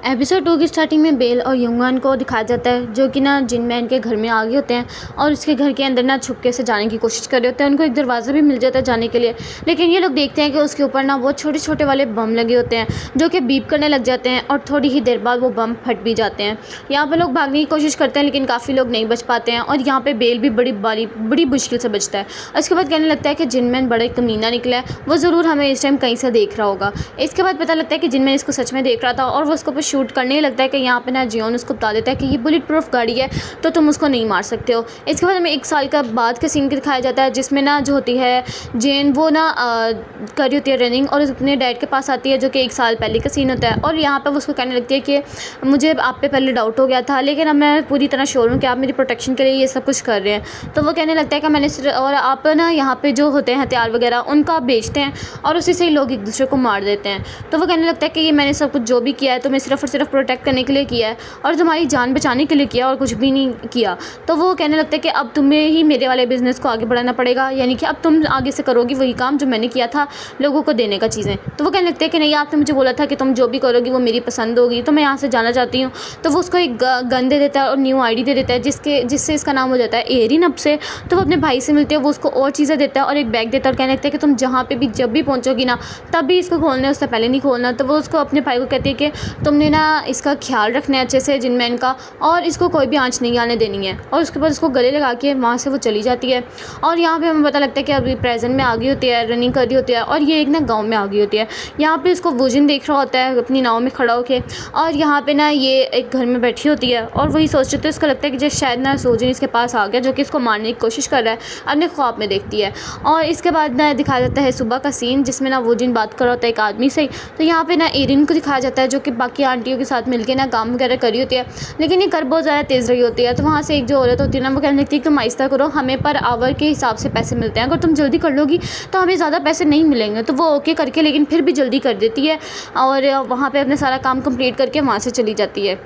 Episode 2 की starting में bell और युंगन को दिखाया जाता है जो कि ना जिनमैन के घर में आ गए होते हैं और उसके घर के अंदर ना छुपके से जाने की कोशिश कर रहे होते हैं। उनको एक दरवाज़ा भी मिल जाता है जाने के लिए, लेकिन ये लोग देखते हैं कि उसके ऊपर ना बहुत छोटे छोटे वाले बम लगे होते हैं जो कि बीप करने लग जाते हैं और थोड़ी ही देर बाद वो बम फट भी जाते हैं। यहाँ पर लोग भागने की कोशिश करते हैं लेकिन काफ़ी लोग नहीं बच पाते हैं और यहाँ पर बेल भी बड़ी मुश्किल से बचता है। उसके बाद कहने लगता है कि जिनमैन बड़ा कमीना निकला है, वो ज़रूर हमें इस टाइम कहीं से देख रहा होगा। इसके बाद पता लगता है कि जिनमैन इसको सच में देख रहा था और वो उसको शूट करने ही लगता है कि यहाँ पे ना जियोन उसको बता देता है कि ये बुलेट प्रूफ गाड़ी है तो तुम उसको नहीं मार सकते हो। इसके बाद हमें 1 साल का बाद का सीन दिखाया जाता है जिसमें ना जो होती है जेन वो ना कर रही होती है रनिंग और अपने डैड के पास आती है जो कि 1 साल पहले का सीन होता है और यहाँ पर वो उसको कहने लगती है कि मुझे आप पे पहले डाउट हो गया था लेकिन अब मैं पूरी तरह श्योर हूँ कि आप मेरी प्रोटेक्शन के लिए ये सब कुछ कर रहे हैं। तो वो कहने लगता है कि मैंने और आप ना यहाँ पे जो होते हैं हथियार वगैरह उनका आप बेचते हैं और उसी से ही लोग एक दूसरे को मार देते हैं। तो वो कहने लगता है कि ये मैंने सब कुछ जो भी किया है तो मैं सिर्फ और सिर्फ प्रोटेक्ट करने के लिए किया है और तुम्हारी जान बचाने के लिए किया और कुछ भी नहीं किया। तो वो कहने लगता है कि अब तुम्हें ही मेरे वाले बिज़नेस को आगे बढ़ाना पड़ेगा, यानी कि अब तुम आगे से करोगी वही काम जो मैंने किया था लोगों को देने का चीज़ें। तो वो कहने लगते हैं कि नहीं, आपने मुझे बोला था कि तुम जो भी करोगी वो मेरी पसंद होगी, तो मैं यहाँ से जाना चाहती हूँ। तो वो उसको एक गन दे देता है और न्यू आईडी दे देता है जिससे इसका नाम हो जाता है एरिन अब से। तो वो अपने भाई से मिलती है, वो उसको और चीज़ें देता है और एक बैग देता है और कहने लगता है कि तुम जहाँ पे भी जब भी पहुँचोगी ना तब भी इसको खोलना है, उससे पहले नहीं खोलना। तो वो उसको अपने भाई को कहती है कि तुमने ना इसका ख्याल रखना है अच्छे से जिनमैन का और इसको कोई भी आंच नहीं आने देनी है। और उसके बाद उसको गले लगा के वहाँ से वो चली जाती है और यहाँ पे हमें पता लगता है कि अभी प्रेजेंट में आ गई होती है, रनिंग कर रही होती है और ये एक ना गाँव में आ गई होती है। यहाँ पे उसको वुजिन देख रहा होता है अपनी नाव में खड़ा होकर और यहाँ पे ना ये एक घर में बैठी होती है और वही सोच रही थी। उसको लगता है कि जैसे शायद ना सोजिन इसके पास आ गया जो कि इसको मारने की कोशिश कर रहा है, अपने ख्वाब में देखती है। और इसके बाद ना दिखाया जाता है सुबह का सीन जिसमें ना वुजिन बात कर रहा होता है एक आदमी से। तो यहाँ पे ना एरिन को दिखाया जाता है जो कि बाकी आंटियों के साथ मिलकर ना काम वगैरह करी होती है, लेकिन ये कर बहुत ज़्यादा तेज़ रही होती है। तो वहाँ से एक जो औरत होती है ना वो कहने लगती है कि तुम आहिस्ता करो, हमें पर आवर के हिसाब से पैसे मिलते हैं, अगर तुम जल्दी कर लोगी तो हमें ज़्यादा पैसे नहीं मिलेंगे। तो वो ओके करके लेकिन फिर भी जल्दी कर देती है और वहाँ पर अपना सारा काम कंप्लीट करके वहाँ से चली जाती है।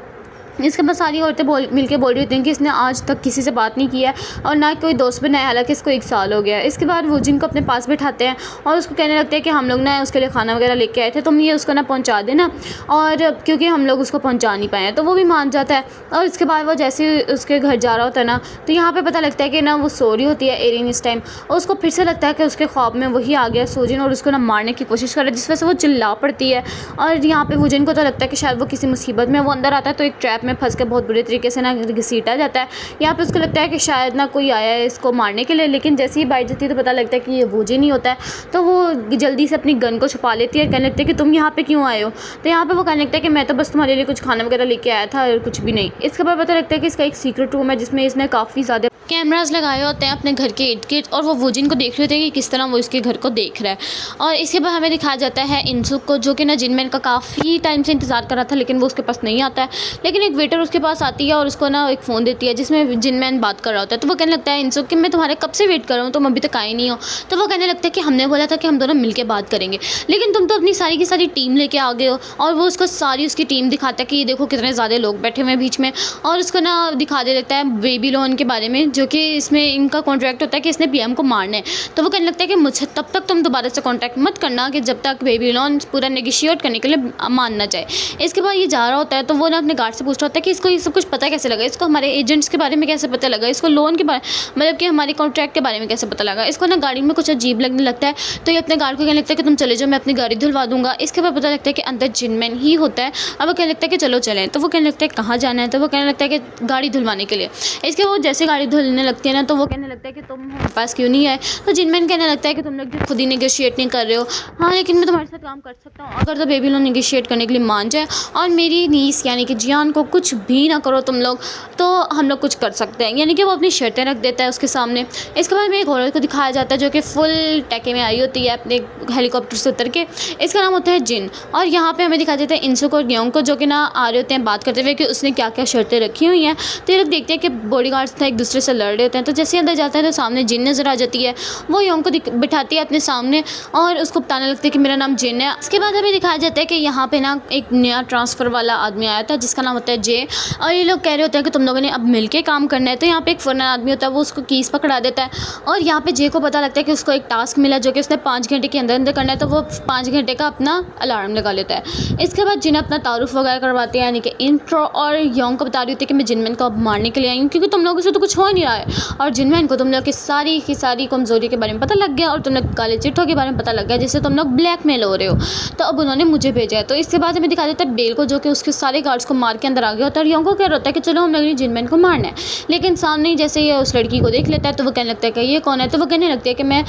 इसके बाद सारी औरतें मिलके बोल रही होती हैं कि इसने आज तक किसी से बात नहीं किया है और ना कोई दोस्त बनाया, हालांकि इसको 1 साल हो गया है। इसके बाद वो जिनको अपने पास बिठाते हैं और उसको कहने लगते हैं कि हम लोग ना उसके लिए खाना वगैरह लेके आए थे, तुम ये उसको ना पहुंचा देना, और क्योंकि हम लोग उसको पहुंचा नहीं पाए हैं। तो वो भी मान जाता है और इसके बाद वो जैसे उसके घर जा रहा होता है ना तो यहाँ पर पता लगता है कि ना वो सो रही होती है एरिन इस टाइम और उसको फिर से लगता है कि उसके ख्वाब में वही आ गया सोजिन और उसको ना मारने की कोशिश कर रहा है, जिस वजह से वो चिल्ला पड़ती है। और यहाँ पर वुजिन को तो लगता है कि शायद वो किसी मुसीबत में वो अंदर आता है तो एक ट्रैप में फंस के बहुत बुरे तरीके से ना घसीटा जाता है। यहाँ पे उसको लगता है कि शायद ना कोई आया है इसको मारने के लिए, लेकिन जैसे ही बाइट जाती है तो पता लगता है कि ये वुजिन नहीं होता है। तो वो जल्दी से अपनी गन को छुपा लेती है, कहने लगती है कि तुम यहाँ पे क्यों आए हो। तो यहाँ पे वो कहने लगता है कि मैं तो बस तुम्हारे लिए कुछ खाना वगैरह लेके आया था और कुछ भी नहीं। इसके बाद पता लगता है कि इसका एक सीक्रेट रूम है जिसमें इसने काफ़ी ज़्यादा कैमराज लगाए होते हैं अपने घर के इर्द गिर्द और वो वुजिन को देख रहे होते हैं कि किस तरह वो इसके घर को देख रहा है। और इसके बाद हमें दिखाया जाता है इंसुक को जो कि ना जिनमैन का काफ़ी टाइम से इंतज़ार कर रहा था लेकिन वो उसके पास नहीं आता है। लेकिन एक वेटर उसके पास आती है और उसको ना एक फ़ोन देती है जिसमें जिनमैन बात कर रहा होता है। तो वो कहने लगता है इंसुक कि मैं तुम्हारे कब से वेट कर रहा हूँ, तुम अभी तक आए नहीं हो। तो वो कहने लगता है कि हमने बोला था कि हम दोनों मिलकर बात करेंगे लेकिन तुम तो अपनी सारी की सारी टीम लेके आ गए हो। और वो उसको सारी उसकी टीम दिखाता है कि ये देखो कितने ज़्यादा लोग बैठे हुए हैं बीच में, और उसको ना दिखा दे लगता है बेबीलोन के बारे में जो कि इसमें इनका कॉन्ट्रैक्ट होता है कि इसने पीएम को मारना है। तो वो कहने लगता है कि मुझे तब तक तुम दोबारा से कॉन्टैक्ट मत करना कि जब तक बेबीलोन पूरा नेगोशिएट करने के लिए मान ना जाए। इसके बाद ये जा रहा होता है तो वो ना अपने गार्ड से पूछ रहा होता है कि इसको ये सब कुछ पता कैसे लगा, इसको हमारे एजेंट्स के बारे में कैसे पता लगा, इसको लोन के बारे मतलब कि हमारे कॉन्ट्रैक्ट के बारे में कैसे पता लगा। इसको ना गाड़ी में कुछ अजीब लगने लगता है तो ये अपने गार्ड को कहने लगता है कि तुम चले जाओ, मैं अपनी गाड़ी धुलवा दूंगा। इसके बाद पता लगता है कि अंदर जिनमैन ही होता है। अब वो कहने लगता है कि चलो चलें। तो वो कहने लगता है कहाँ जाना है, तो वो कहने लगता है कि गाड़ी धुलवाने के लिए। इसके बाद जैसे गाड़ी धुलने लगती है ना तो वो कहने लगता है कि तुम हमारे पास क्यों नहीं आए। तो जिनमैन कहने लगता है कि तुम लोग खुद ही नेगोशिएट नहीं कर रहे हो। हाँ लेकिन मैं तुम्हारे साथ काम कर सकता हूँ अगर तो बेबीलोन नेगोशिएट करने के लिए मान जाए और मेरी नीस यानी कि जियान को कुछ भी ना करो तुम लोग, तो हम लोग कुछ कर सकते हैं। यानी कि वो अपनी शर्तें रख देता है उसके सामने। इसके बाद में एक औरत को दिखाया जाता है जो कि फुल टैके में आई होती है अपने हेलीकॉप्टर से उतर के। इसका नाम होता है जिन। और यहाँ पे हमें दिखाया जाता है इंसुक और ग्योंग को जो कि ना आ रहे होते हैं बात करते हुए कि उसने क्या क्या शर्तें रखी हुई हैं। तो ये लोग देखते हैं कि बॉडीगार्ड्स एक दूसरे से से लड़ रहे होते हैं। तो जैसे अंदर जाता है तो सामने जिन नज़र आ जाती है। वो योंग को बिठाती है अपने सामने और उसको बताने लगती है कि मेरा नाम जिन है। इसके बाद हमें दिखाया जाता है कि यहाँ पे ना एक नया ट्रांसफ़र वाला आदमी आया था जिसका नाम होता है जे, और ये लोग कह रहे होते हैं कि तुम लोगों ने अब मिल के काम करना है। तो यहाँ पे एक फ़ॉरेन आदमी होता है, वो उसको कीज़ पकड़ा देता है और यहाँ पे जे को पता लगता है कि उसको एक टास्क मिला जो कि उसने 5 घंटे के अंदर अंदर करना है। तो वो 5 घंटे का अपना अलार्म लगा लेता है। इसके बाद जिन अपना तारुफ वगैरह करवाती है, यानी कि इंट्रो, और योंग को बता रही होती है कि मैं जिनमैन को अब मारने के लिए आई हूँ क्योंकि तुम लोगों से तो कुछ हो नहीं रहा है, और जिनमैन को तुम लोग की सारी कमज़ोरी के बारे में पता लग गया और तुम लोग काले चिट्ठों के बारे में पता लग गया जिससे तुम लोग ब्लैकमेल हो रहे हो। तो अब उन्होंने मुझे भेजा है। तो इसके बाद हमें दिखा देता है बेल को, जो कि उसके सारे गार्ड्स को मार के अंदर आ गया होता है। और योंग को कह रहा होता है कि चलो हम लोग ने जिनमैन को मारना है, लेकिन सामने ही जैसे ये उस लड़की को देख लेता है तो वो कहने लगता है कि ये कौन है। तो वो कहने लगती है कि मैं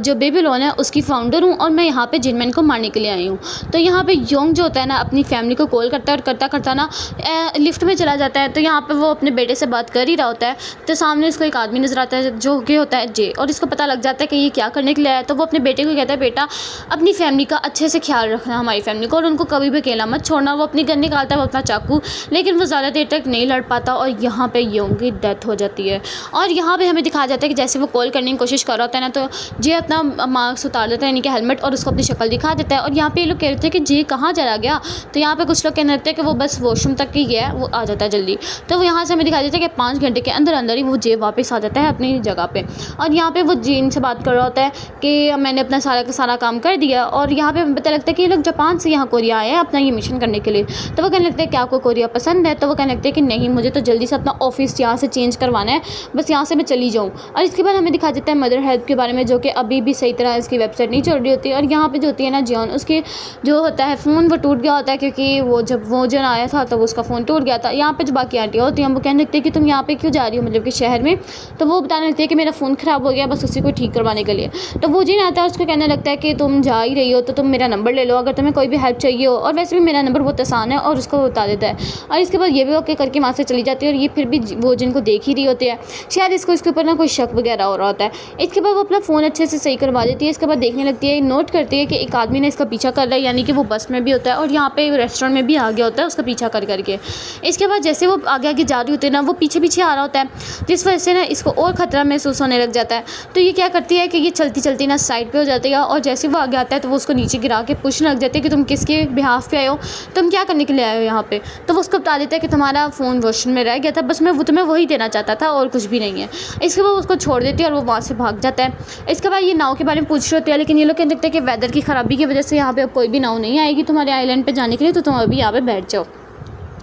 जो बेबीलोन है उसकी फाउंडर हूँ और मैं यहाँ पे जिनमैन को मारने के लिए आई हूँ। तो यहाँ पे योंग जो होता है ना अपनी फैमिली को कॉल करता है और करता करता ना लिफ्ट में चला जाता है। तो यहाँ पे वो अपने बेटे से बात कर ही रहा होता है तो सामने उसको एक आदमी नज़र आता है जो कि होता है जे, और इसको पता लग जाता है कि ये क्या करने के लिए आया। तो वो अपने बेटे को कहता है बेटा अपनी फैमिली का अच्छे से ख्याल रखना, हमारी फैमिली को, और उनको कभी भी अकेला मत छोड़ना। वो अपनी गन निकालता है, वो अपना चाकू, लेकिन वो ज़्यादा देर तक नहीं लड़ पाता और यहाँ पे योंग की डेथ हो जाती है। और यहाँ पे हमें दिखाया जाता है कि जैसे वो कॉल करने की कोशिश कर रहा होता है ना तो जे अपना मास्क उतार देता है, यानी कि हेलमेट, और उसको अपनी शक्ल दिखा देता है। और यहाँ पे ये लोग कह रहे थे कि जे कहाँ चला गया। तो यहाँ पे कुछ लोग कहने लगते हैं कि वो बस वॉशरूम तक ही गया है, वो आ जाता है जल्दी। तो वो यहाँ से हमें दिखा देता है कि 5 घंटे के अंदर अंदर ही वो जे वापस आ जाता है अपनी जगह पे। और यहाँ पे वो जीन से बात कर रहा होता है कि मैंने अपना सारा का सारा काम कर दिया। और यहाँ पे पता लगता है कि ये लोग जापान से यहाँ कोरिया आए हैं अपना ये मिशन करने के लिए। तो वो कहने लगते हैं कि आपको कोरिया पसंद है। तो वो कहने लगते हैं कि नहीं, मुझे तो जल्दी से अपना ऑफिस यहाँ से चेंज करवाना है, बस यहाँ से मैं चली जाऊँ। और इसके बाद हमें दिखा देता है मदर हेल्प के बारे में, जो कि अभी भी सही तरह इसकी वेबसाइट नहीं चल रही होती है। और यहाँ पे जो होती है ना जियोन, उसके जो होता है फ़ोन वो टूट गया होता है क्योंकि वो जब वो जन आया था तो उसका फ़ोन टूट गया था। यहाँ पे जो बाकी आंटियाँ होती हैं वो कहने लगती है कि तुम यहाँ पे क्यों जा रही हो, मतलब कि शहर में। तो वो बताने लगती है कि मेरा फ़ोन ख़राब हो गया, बस उसी को ठीक करवाने के लिए। तो वो जिन आता है उसको कहने लगता है कि तुम जा ही रही हो तो तुम मेरा नंबर ले लो अगर तुम्हें कोई भी हेल्प चाहिए हो, और वैसे भी मेरा नंबर बहुत आसान है, और उसको बता देता है। और इसके बाद ये भी ओके करके वहाँ से चली जाती है। और ये फिर भी वो जिनको देख ही रही होती है, शायद इसको इसके ऊपर ना कोई शक वगैरह हो रहा होता है। इसके बाद वो अपना फ़ोन अच्छे से सही करवा देती है। इसके बाद देखने लगती है, नोट करती है कि एक आदमी ने इसका पीछा कर रहा है, यानी कि वो बस में भी होता है और यहाँ पे रेस्टोरेंट में भी आ गया होता है उसका पीछा कर करके। इसके बाद जैसे वो आगे आगे जा रही होती है ना, वो पीछे पीछे आ रहा होता है, जिस वजह से ना इसको और ख़तरा महसूस होने लग जाता है। तो ये क्या करती है कि ये चलती चलती ना साइड पे हो जाती है, और जैसे वो आगे आता है तो वो उसको नीचे गिरा के पूछने लग जाती है कि तुम किसके बिहाफ पे आए हो, तुम क्या करने के लिए आए हो यहाँ पे। तो वो उसको बता देता है कि तुम्हारा फ़ोन वॉशरूम में रह गया था, बस मैं वो तुम्हें वही देना चाहता था और कुछ भी नहीं है। इसके बाद उसको छोड़ देती है और वो वहाँ से भाग जाता है। इसके बाद ये नाव के बारे में पूछ रहे होते हैं, लेकिन ये लोग कहते हैं कि वेदर की ख़राबी की वजह से यहाँ पे अब कोई भी नाव नहीं आएगी तुम्हारे आइलैंड पे जाने के लिए, तो तुम अभी यहाँ पे बैठ जाओ।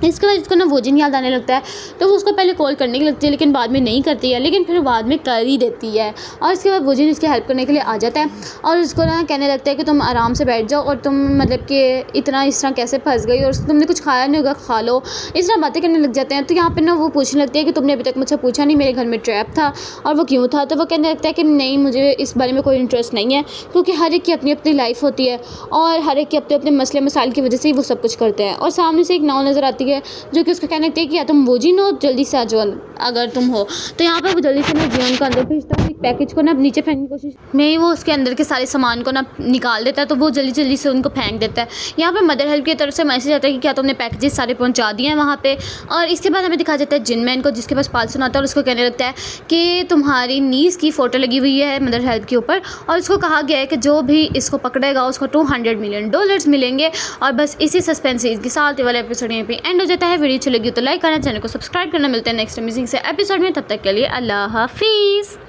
इसके बाद इसको ना वो जिन याद आने लगता है, तो वो उसको पहले कॉल करने की लगती है लेकिन बाद में नहीं करती है, लेकिन फिर बाद में कर ही देती है। और इसके बाद वो जिन इसकी हेल्प करने के लिए आ जाता है और उसको ना कहने लगता है कि तुम आराम से बैठ जाओ, और तुम मतलब कि इतना इस तरह कैसे फंस गई, और तुमने कुछ खाया नहीं होगा, खा लो, इस तरह बातें करने लग जाते हैं। तो यहाँ पर ना वो पूछने लगती है कि तुमने अभी तक मुझसे पूछा नहीं मेरे घर में ट्रैप था और वो क्यों था। तो वो कहने लगता है कि नहीं, मुझे इस बारे में कोई इंटरेस्ट नहीं है, क्योंकि हर एक की अपनी अपनी लाइफ होती है और हर एक के अपने अपने मसले मसाइल की वजह से ही वो सब कुछ करते हैं। और सामने से एक नाव नज़र आती है जो कि कहने लगती है कि या तुम वो जिन हो, जल्दी से आ जाओ अगर तुम हो। तो यहाँ पर वो जल्दी से मैं जियोन को अंदर भेजता हूँ, एक पैकेज को ना नीचे फेंकने की कोशिश में वो उसके अंदर के सारे सामान को ना निकाल देता है, तो वो जल्दी जल्दी से उनको फेंक देता है। यहाँ पर मदर हेल्प की तरफ से मैसेज आता है कि क्या तुमने पैकेजेस सारे पहुँचा दिए हैं वहाँ पे। और इसके बाद हमें दिखाया जाता है जिनमैन को, जिसके पास पाल सुनाता है, और उसको कहने लगता है कि तुम्हारी नीस की फ़ोटो लगी हुई है मदर हेल्प के ऊपर, और उसको कहा गया है कि जो भी इसको पकड़ेगा उसको $200 मिलियन मिलेंगे। और बस इसी सस्पेंस के साथ ये वाला एपिसोड यहाँ पे एंड हो जाता है। वीडियो अच्छी लगी तो लाइक करना, चैनल को सब्सक्राइब करना। मिलते हैं नेक्स्ट अमेजिंग से एपिसोड में, तब तक के लिए अल्लाह हाफिज़।